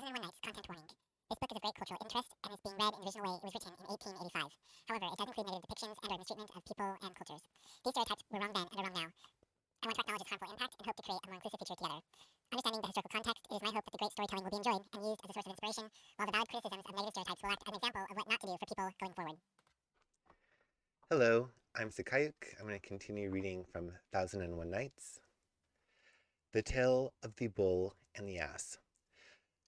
1001 Nights content warning. This book is of great cultural interest and is being read in the original way it was written in 1885. However, it does include negative depictions and/or mistreatment of people and cultures. These stereotypes were wrong then and are wrong now. I want to acknowledge its harmful impact and hope to create a more inclusive future together. Understanding the historical context, it is my hope that the great storytelling will be enjoyed and used as a source of inspiration, while the valid criticisms of negative stereotypes will act as an example of what not to do for people going forward. Hello, I'm Siqaiyuk. I'm going to continue reading from 1001 Nights. The Tale of the Bull and the Ass.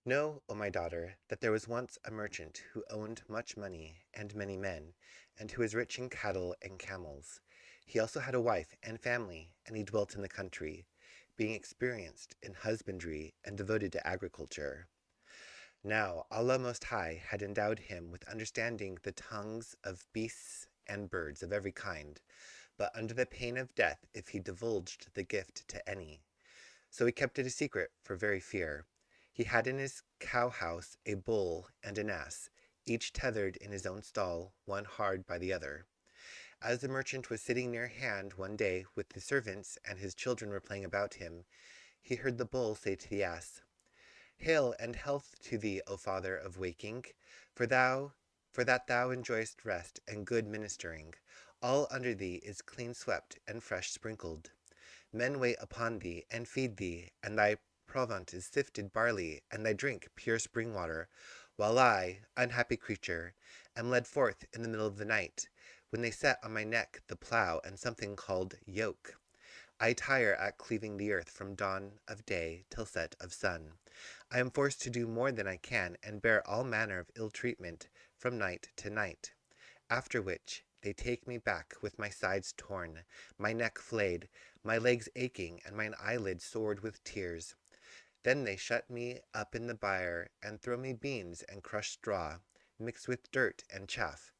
Know, O my daughter, that there was once a merchant who owned much money and many men, and who was rich in cattle and camels. He also had a wife and family, and he dwelt in the country, being experienced in husbandry and devoted to agriculture. Now Allah Most High had endowed him with understanding the tongues of beasts and birds of every kind, but under the pain of death if he divulged the gift to any. So he kept it a secret for very fear. He had in his cow-house a bull and an ass, each tethered in his own stall, one hard by the other. As the merchant was sitting near hand one day with the servants and his children were playing about him, he heard the bull say to the ass, "Hail and health to thee, O father of waking, for that thou enjoyest rest and good ministering. All under thee is clean swept and fresh sprinkled. Men wait upon thee and feed thee, and thy provant is sifted barley, and thy drink pure spring water, while I, unhappy creature, am led forth in the middle of the night, when they set on my neck the plough and something called yoke. I tire at cleaving the earth from dawn of day till set of sun. I am forced to do more than I can, and bear all manner of ill treatment from night to night. After which they take me back with my sides torn, my neck flayed, my legs aching, and mine eyelids sored with tears. Then they shut me up in the byre, and throw me beans and crushed straw, mixed with dirt and chaff.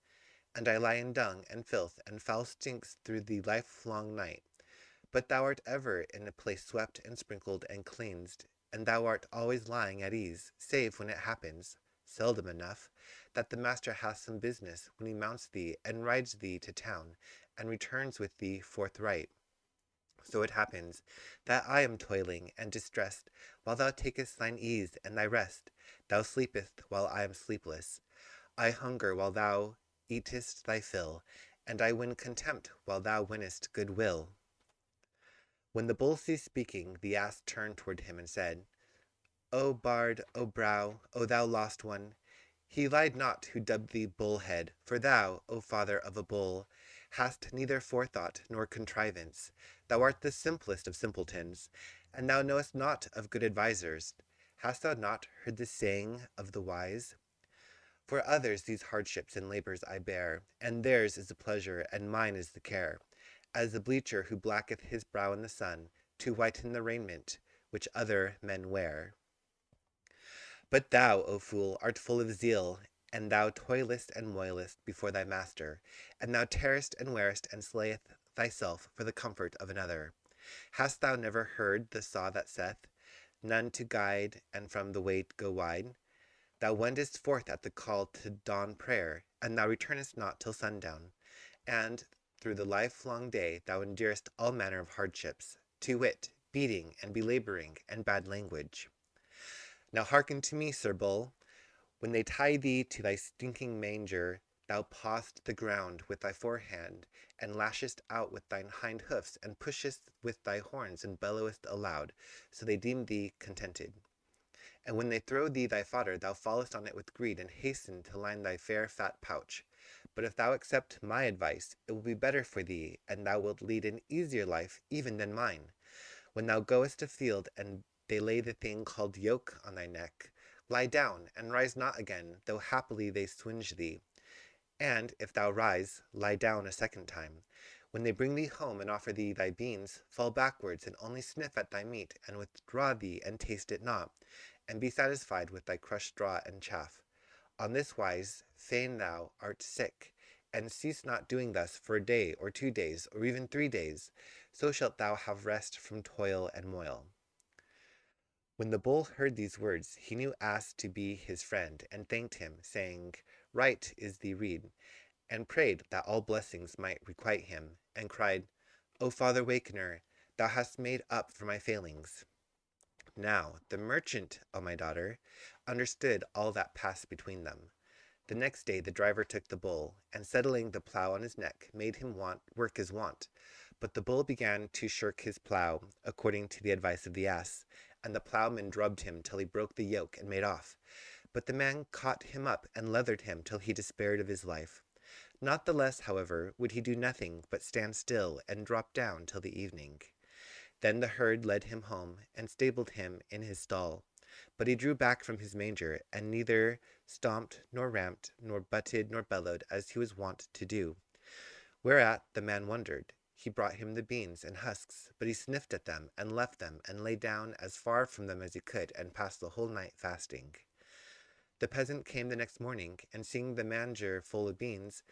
And I lie in dung and filth and foul stinks through the lifelong night. But thou art ever in a place swept and sprinkled and cleansed, and thou art always lying at ease, save when it happens, seldom enough, that the master hath some business, when he mounts thee and rides thee to town, and returns with thee forthright. So it happens that I am toiling and distressed, while thou takest thine ease and thy rest. Thou sleepest while I am sleepless. I hunger while thou eatest thy fill, and I win contempt while thou winnest good will. When the bull ceased speaking, the ass turned toward him and said, O bard, O brow, O thou lost one, he lied not who dubbed thee bullhead, for thou, O father of a bull, hast neither forethought nor contrivance. Thou art the simplest of simpletons, and thou knowest not of good advisers. Hast thou not heard the saying of the wise? For others these hardships and labors I bear, and theirs is the pleasure, and mine is the care. As the bleacher who blacketh his brow in the sun, to whiten the raiment which other men wear. But thou, O fool, art full of zeal, and thou toilest and moilest before thy master, and thou tearest and wearest and slayest thyself for the comfort of another. Hast thou never heard the saw that saith, None to guide, and from the way go wide? Thou wendest forth at the call to dawn prayer, and thou returnest not till sundown. And through the lifelong day thou endurest all manner of hardships, to wit, beating and belabouring and bad language. Now hearken to me, Sir Bull. When they tie thee to thy stinking manger, thou pawest the ground with thy forehand, and lashest out with thine hind hoofs, and pushest with thy horns, and bellowest aloud, so they deem thee contented. And when they throw thee thy fodder, thou fallest on it with greed, and hasten to line thy fair fat pouch. But if thou accept my advice, it will be better for thee, and thou wilt lead an easier life even than mine. When thou goest afield, and they lay the thing called yoke on thy neck, lie down, and rise not again, though happily they swinge thee. And if thou rise, lie down a second time. When they bring thee home and offer thee thy beans, fall backwards, and only sniff at thy meat, and withdraw thee, and taste it not, and be satisfied with thy crushed straw and chaff. On this wise feign thou art sick, and cease not doing thus for a day, or 2 days, or even 3 days. So shalt thou have rest from toil and moil. When the bull heard these words, he knew Ass to be his friend, and thanked him, saying, Right is thee rede, and prayed that all blessings might requite him, and cried, O Father Wakener, thou hast made up for my failings. Now the merchant, O my daughter, understood all that passed between them. The next day the driver took the bull, and settling the plough on his neck, made him work his wont. But the bull began to shirk his plough, according to the advice of the ass, and the ploughman drubbed him till he broke the yoke and made off. But the man caught him up and leathered him till he despaired of his life. Not the less, however, would he do nothing but stand still and drop down till the evening. Then the herd led him home, and stabled him in his stall. But he drew back from his manger, and neither stomped, nor ramped, nor butted, nor bellowed, as he was wont to do. Whereat the man wondered. He brought him the beans and husks, but he sniffed at them, and left them, and lay down as far from them as he could, and passed the whole night fasting. The peasant came the next morning, and seeing the manger full of beans,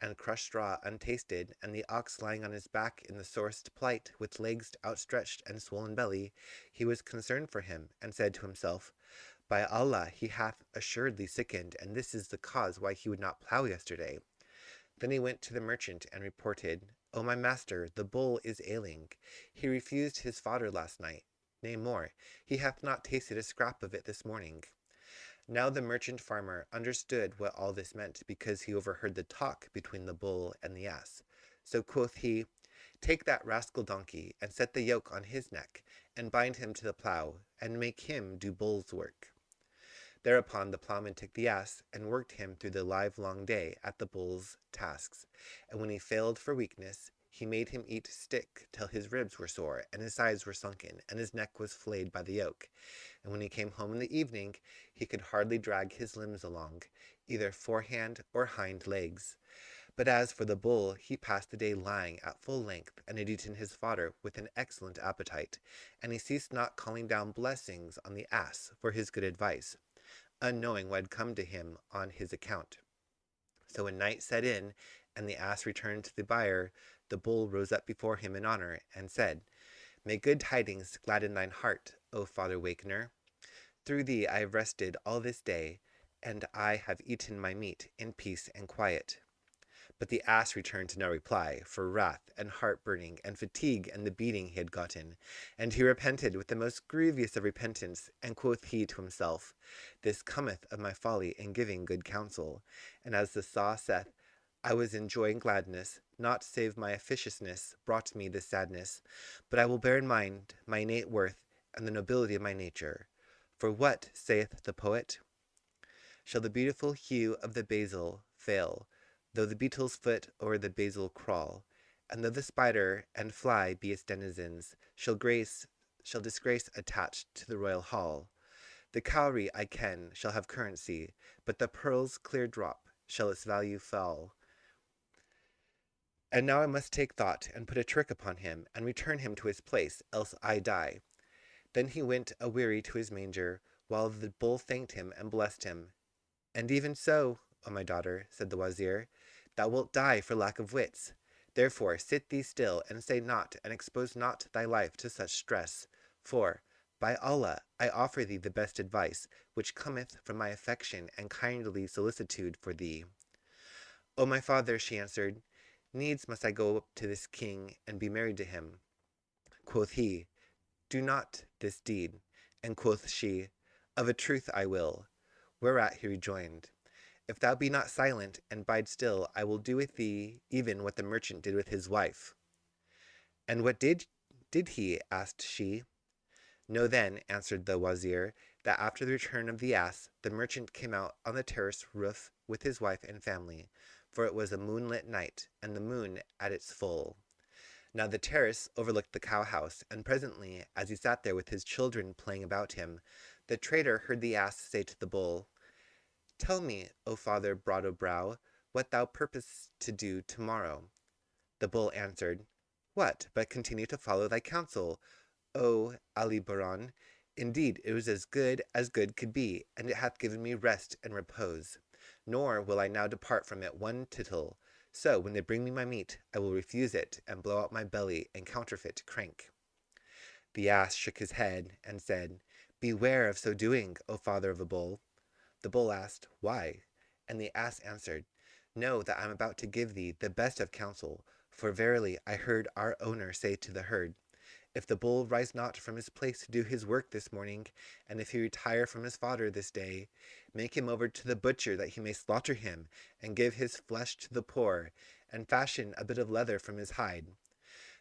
and crushed straw untasted, and the ox lying on his back in the sorest plight, with legs outstretched and swollen belly, he was concerned for him, and said to himself, By Allah, he hath assuredly sickened, and this is the cause why he would not plough yesterday. Then he went to the merchant, and reported, O my master, the bull is ailing. He refused his fodder last night. Nay more, he hath not tasted a scrap of it this morning. Now the merchant farmer understood what all this meant, because he overheard the talk between the bull and the ass. So quoth he, Take that rascal donkey, and set the yoke on his neck, and bind him to the plough, and make him do bull's work. Thereupon the ploughman took the ass, and worked him through the livelong day at the bull's tasks. And when he failed for weakness, he made him eat stick till his ribs were sore, and his sides were sunken, and his neck was flayed by the yoke. And when he came home in the evening, he could hardly drag his limbs along, either forehand or hind legs. But as for the bull, he passed the day lying at full length, and had eaten his fodder with an excellent appetite, and he ceased not calling down blessings on the ass for his good advice, unknowing what had come to him on his account. So when night set in, and the ass returned to the byre, the bull rose up before him in honor, and said, May good tidings gladden thine heart, O Father Wakener. Through thee I have rested all this day, and I have eaten my meat in peace and quiet. But the ass returned no reply, for wrath and heart-burning, and fatigue, and the beating he had gotten. And he repented with the most grievous of repentance, and quoth he to himself, This cometh of my folly in giving good counsel. And as the saw saith, I was in joy and gladness, not save my officiousness brought me this sadness, but I will bear in mind my innate worth, and the nobility of my nature. For what, saith the poet, shall the beautiful hue of the basil fail, though the beetle's foot o'er the basil crawl, and though the spider and fly be its denizens, shall disgrace attached to the royal hall. The cowrie, I ken, shall have currency, but the pearl's clear drop shall its value fall. And now I must take thought, and put a trick upon him, and return him to his place, else I die. Then he went aweary to his manger, while the bull thanked him and blessed him. And even so, O my daughter, said the wazir, thou wilt die for lack of wits. Therefore sit thee still, and say naught, and expose not thy life to such stress. For, by Allah, I offer thee the best advice, which cometh from my affection and kindly solicitude for thee. O my father, she answered, needs must I go up to this king, and be married to him. Quoth he, Do not this deed. And quoth she, Of a truth I will. Whereat he rejoined, If thou be not silent, and bide still, I will do with thee even what the merchant did with his wife. And what did he? Asked she. Know then, answered the wazir, that after the return of the ass, the merchant came out on the terrace roof with his wife and family, for it was a moonlit night, and the moon at its full. Now the terrace overlooked the cow-house, and presently, as he sat there with his children playing about him, the trader heard the ass say to the bull, Tell me, O father Broad-o-Brow, what thou purpose to do tomorrow. The bull answered, What, but continue to follow thy counsel, O Ali Baran? Indeed, it was as good could be, and it hath given me rest and repose. Nor will I now depart from it one tittle. So, when they bring me my meat, I will refuse it, and blow out my belly, and counterfeit crank. The ass shook his head, and said, Beware of so doing, O father of a bull. The bull asked, Why? And the ass answered, Know that I am about to give thee the best of counsel, for verily I heard our owner say to the herd, If the bull rise not from his place to do his work this morning, and if he retire from his fodder this day, make him over to the butcher that he may slaughter him, and give his flesh to the poor, and fashion a bit of leather from his hide.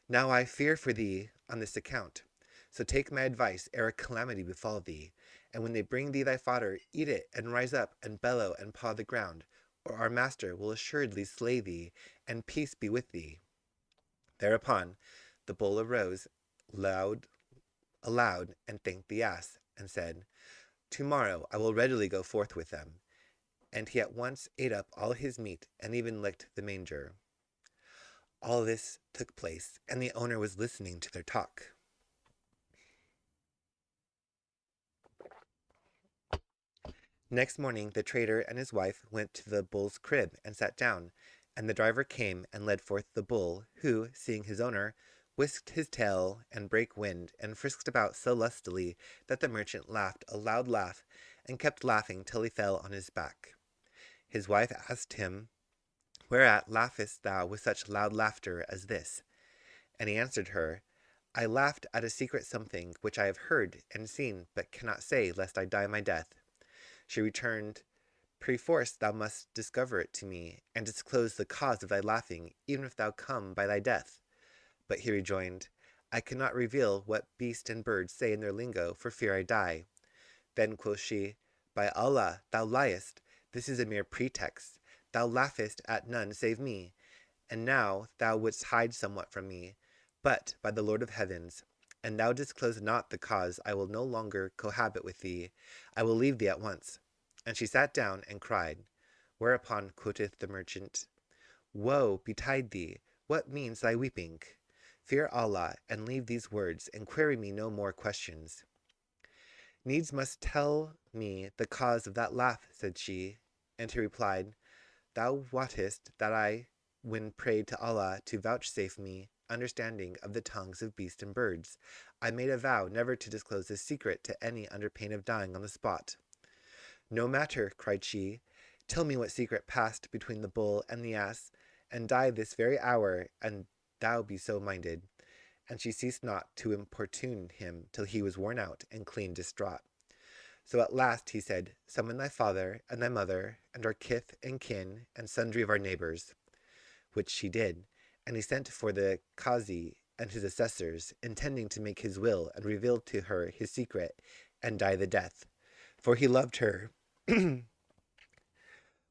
Now I fear for thee on this account. So take my advice ere a calamity befall thee, and when they bring thee thy fodder, eat it, and rise up, and bellow, and paw the ground, or our master will assuredly slay thee, and peace be with thee. Thereupon the bull arose aloud, and thanked the ass, and said, Tomorrow I will readily go forth with them. And he at once ate up all his meat, and even licked the manger. All this took place, and the owner was listening to their talk. Next morning the trader and his wife went to the bull's crib and sat down, and the driver came and led forth the bull, who, seeing his owner, whisked his tail and brake wind, and frisked about so lustily that the merchant laughed a loud laugh, and kept laughing till he fell on his back. His wife asked him, Whereat laughest thou with such loud laughter as this? And he answered her, I laughed at a secret something which I have heard and seen, but cannot say, lest I die my death. She returned, Perforce thou must discover it to me, and disclose the cause of thy laughing, even if thou come by thy death. But he rejoined, I cannot reveal what beast and bird say in their lingo, for fear I die. Then quoth she, By Allah, thou liest, this is a mere pretext. Thou laughest at none save me, and now thou wouldst hide somewhat from me. But, by the Lord of heavens, and thou disclose not the cause, I will no longer cohabit with thee. I will leave thee at once. And she sat down and cried. Whereupon quoth the merchant, Woe betide thee! What means thy weeping? Fear Allah, and leave these words, and query me no more questions. Needs must tell me the cause of that laugh, said she. And he replied, Thou wottest that I, when prayed to Allah to vouchsafe me understanding of the tongues of beasts and birds, I made a vow never to disclose this secret to any under pain of dying on the spot. No matter, cried she, tell me what secret passed between the bull and the ass, and die this very hour, and thou be so minded. And she ceased not to importune him till he was worn out and clean distraught. So at last he said, Summon thy father and thy mother, and our kith and kin, and sundry of our neighbors. Which she did, and he sent for the Qazi and his assessors, intending to make his will, and reveal to her his secret, and die the death. For he loved her,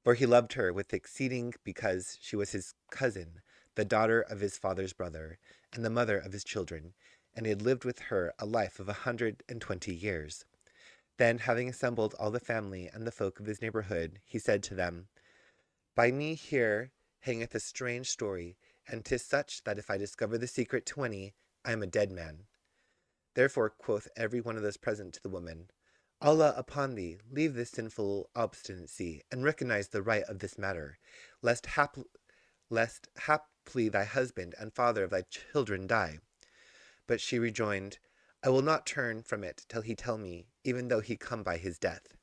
with exceeding, because she was his cousin, the daughter of his father's brother, and the mother of his children, and he had lived with her a life of 120 years. Then, having assembled all the family and the folk of his neighborhood, he said to them, By me here hangeth a strange story, and 'tis such that if I discover the secret to any, I am a dead man. Therefore quoth every one of those present to the woman, Allah upon thee, leave this sinful obstinacy, and recognize the right of this matter, lest haply thy husband and father of thy children die. But she rejoined, I will not turn from it till he tell me, even though he come by his death.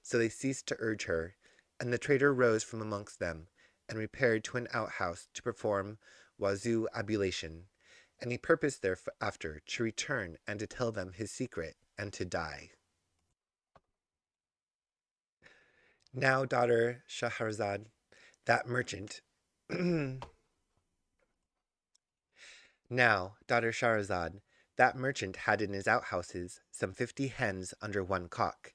So they ceased to urge her, and the trader rose from amongst them, and repaired to an outhouse to perform wazu ablution, and he purposed thereafter to return and to tell them his secret, and to die. Now, daughter Shahrazad, that merchant Now, daughter Shahrazad, that merchant had in his outhouses some 50 hens under one cock,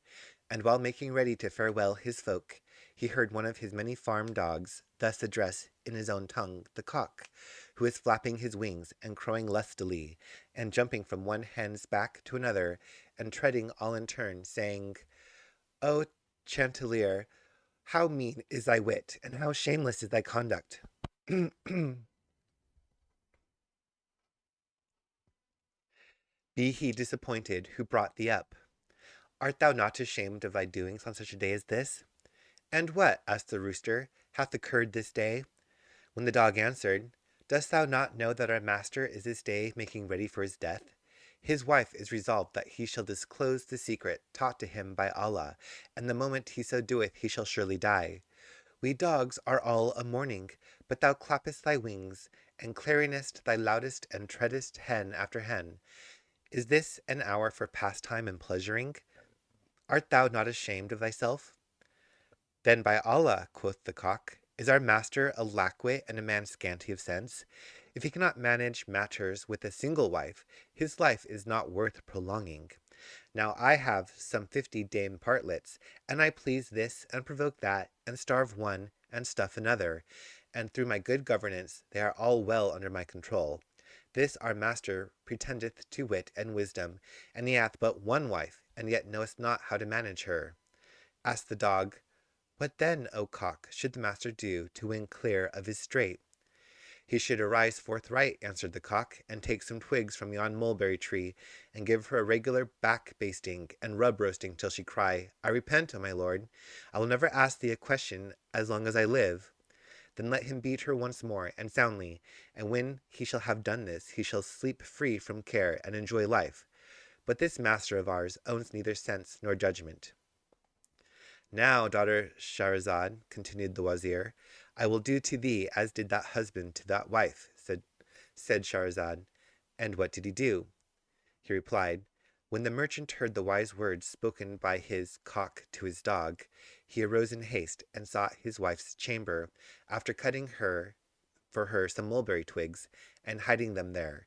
and while making ready to farewell his folk, he heard one of his many farm dogs thus address in his own tongue the cock, who was flapping his wings and crowing lustily, and jumping from one hen's back to another, and treading all in turn, saying, O Chanticleer, how mean is thy wit, and how shameless is thy conduct! Be he disappointed who brought thee up. Art thou not ashamed of thy doings on such a day as this? And what, asked the rooster, hath occurred this day? When the dog answered, Dost thou not know that our master is this day making ready for his death? His wife is resolved that he shall disclose the secret taught to him by Allah, and the moment he so doeth he shall surely die. We dogs are all a mourning, but thou clappest thy wings, and clarinest thy loudest and treadest hen after hen. Is this an hour for pastime and pleasuring? Art thou not ashamed of thyself? Then by Allah, quoth the cock, is our master a lackwit and a man scanty of sense? If he cannot manage matters with a single wife, his life is not worth prolonging. Now I have some 50 dame partlets, and I please this and provoke that, and starve one, and stuff another, and through my good governance they are all well under my control. This our master pretendeth to wit and wisdom, and he hath but one wife, and yet knoweth not how to manage her. Asked the dog, What then, O cock, should the master do to win clear of his strait? He should arise forthright, answered the cock, and take some twigs from yon mulberry tree, and give her a regular back basting and rub roasting till she cry, I repent, O my lord, I will never ask thee a question as long as I live. Then let him beat her once more, and soundly, and when he shall have done this, he shall sleep free from care and enjoy life. But this master of ours owns neither sense nor judgment. Now, daughter Shahrazad, continued the wazir, I will do to thee as did that husband to that wife, said Shahrazad. And what did he do? He replied, When the merchant heard the wise words spoken by his cock to his dog, he arose in haste and sought his wife's chamber, after cutting for her some mulberry twigs, and hiding them there.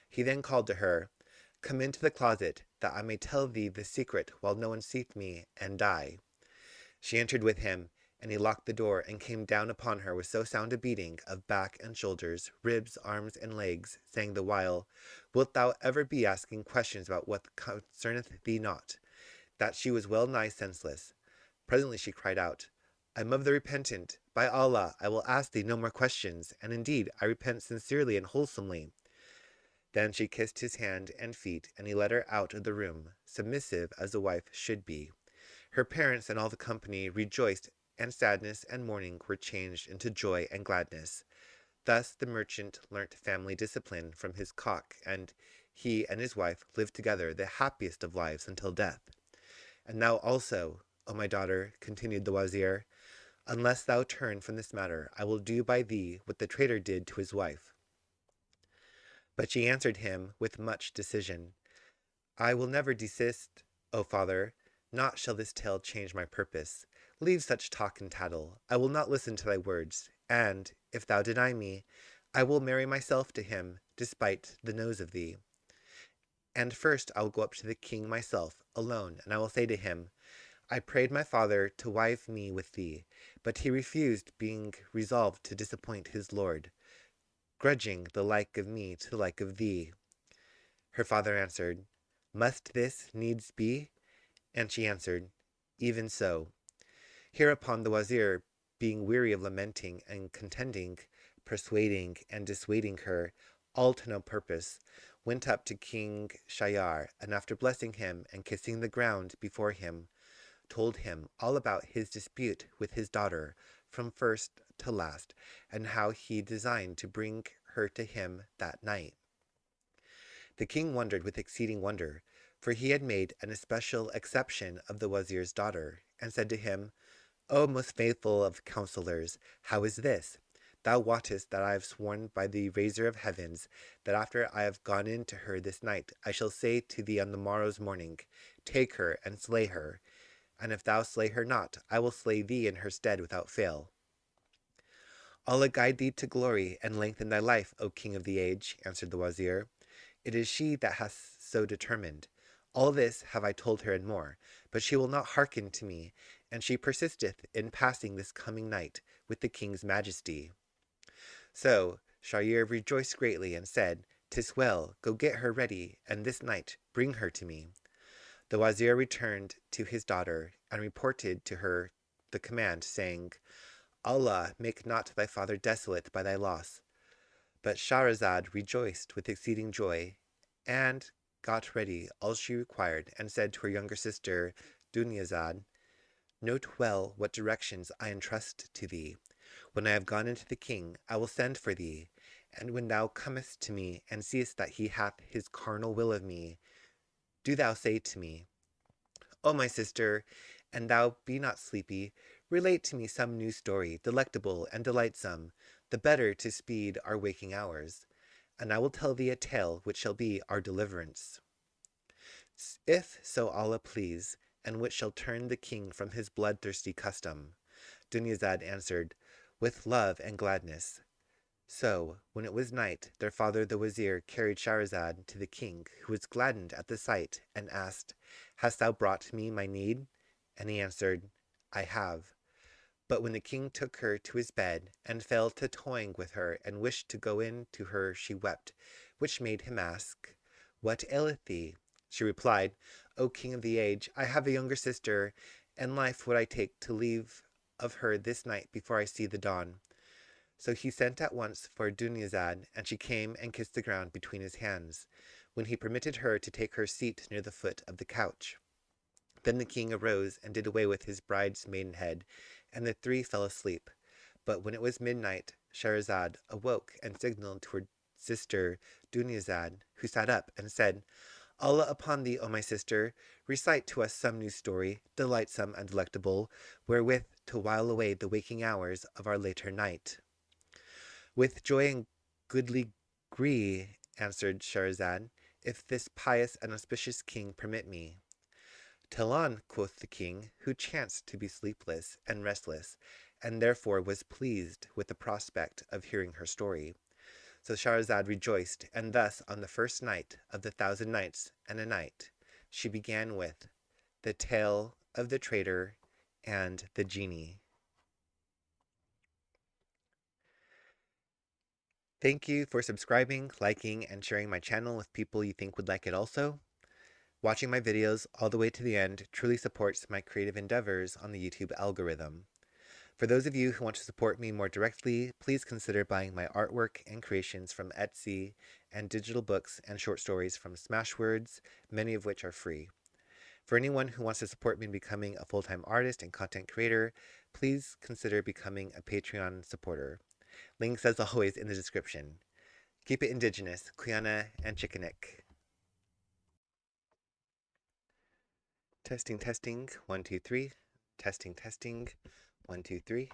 He then called to her, Come into the closet, that I may tell thee the secret while no one seeth me, and die. She entered with him, and he locked the door, and came down upon her with so sound a beating of back and shoulders, ribs, arms, and legs, saying the while, Wilt thou ever be asking questions about what concerneth thee not? That she was well nigh senseless. Presently she cried out, I am of the repentant. By Allah, I will ask thee no more questions, and indeed I repent sincerely and wholesomely. Then she kissed his hand and feet, and he led her out of the room, submissive as a wife should be. Her parents and all the company rejoiced, and sadness and mourning were changed into joy and gladness. Thus the merchant learnt family discipline from his cock, and he and his wife lived together the happiest of lives until death. And thou also, O my daughter, continued the wazir, unless thou turn from this matter, I will do by thee what the traitor did to his wife. But she answered him with much decision, I will never desist, O father, not shall this tale change my purpose. Leave such talk and tattle. I will not listen to thy words, and, if thou deny me, I will marry myself to him, despite the nose of thee. And first I will go up to the king myself, alone, and I will say to him, I prayed my father to wive me with thee, but he refused, being resolved to disappoint his lord, grudging the like of me to the like of thee. Her father answered, Must this needs be? And she answered, Even so. Hereupon the wazir, being weary of lamenting and contending, persuading and dissuading her, all to no purpose, went up to King Shayar, and after blessing him and kissing the ground before him, told him all about his dispute with his daughter from first to last, and how he designed to bring her to him that night. The king wondered with exceeding wonder, for he had made an especial exception of the wazir's daughter, and said to him, O most faithful of counselors, how is this? Thou wottest that I have sworn by the raiser of heavens, that after I have gone in to her this night, I shall say to thee on the morrow's morning, Take her and slay her, and if thou slay her not, I will slay thee in her stead without fail. Allah guide thee to glory, and lengthen thy life, O king of the age, answered the wazir. It is she that hath so determined. All this have I told her and more, but she will not hearken to me, and she persisteth in passing this coming night with the king's majesty. So Shahryar rejoiced greatly, and said, 'Tis well, go get her ready, and this night bring her to me. The wazir returned to his daughter, and reported to her the command, saying, Allah make not thy father desolate by thy loss. But Shahrazad rejoiced with exceeding joy, and got ready all she required, and said to her younger sister Dunyazad, Note well what directions I entrust to thee. When I have gone into the king, I will send for thee, and when thou comest to me, and seest that he hath his carnal will of me, do thou say to me, O my sister, and thou be not sleepy, relate to me some new story, delectable and delightsome, the better to speed our waking hours, and I will tell thee a tale which shall be our deliverance. If so Allah please, and which shall turn the king from his bloodthirsty custom. Dunyazad answered, with love and gladness. So, when it was night, their father the wazir carried Shahrazad to the king, who was gladdened at the sight, and asked, Hast thou brought me my need? And he answered, I have. But when the king took her to his bed, and fell to toying with her, and wished to go in to her, she wept, which made him ask, What aileth thee? She replied, O king of the age, I have a younger sister, and life would I take to leave of her this night before I see the dawn. So he sent at once for Dunyazad, and she came and kissed the ground between his hands, when he permitted her to take her seat near the foot of the couch. Then the king arose and did away with his bride's maidenhead, and the three fell asleep. But when it was midnight, Shahrazad awoke and signaled to her sister Dunyazad, who sat up and said, Allah upon thee, O my sister, recite to us some new story, delightsome and delectable, wherewith to while away the waking hours of our later night. With joy and goodly gree, answered Shahrazad, if this pious and auspicious king permit me. Tell on, quoth the king, who chanced to be sleepless and restless, and therefore was pleased with the prospect of hearing her story. So Shahrazad rejoiced, and thus on the first night of the 1,000 Nights and a Night, she began with the tale of the traitor and the genie. Thank you for subscribing, liking, and sharing my channel with people you think would like it also. Watching my videos all the way to the end truly supports my creative endeavors on the YouTube algorithm. For those of you who want to support me more directly, please consider buying my artwork and creations from Etsy and digital books and short stories from Smashwords, many of which are free. For anyone who wants to support me in becoming a full-time artist and content creator, please consider becoming a Patreon supporter. Links as always in the description. Keep it indigenous, Kuyana and Chickenick. Testing, testing, 1, 2, 3. Testing, testing, 1, 2, 3.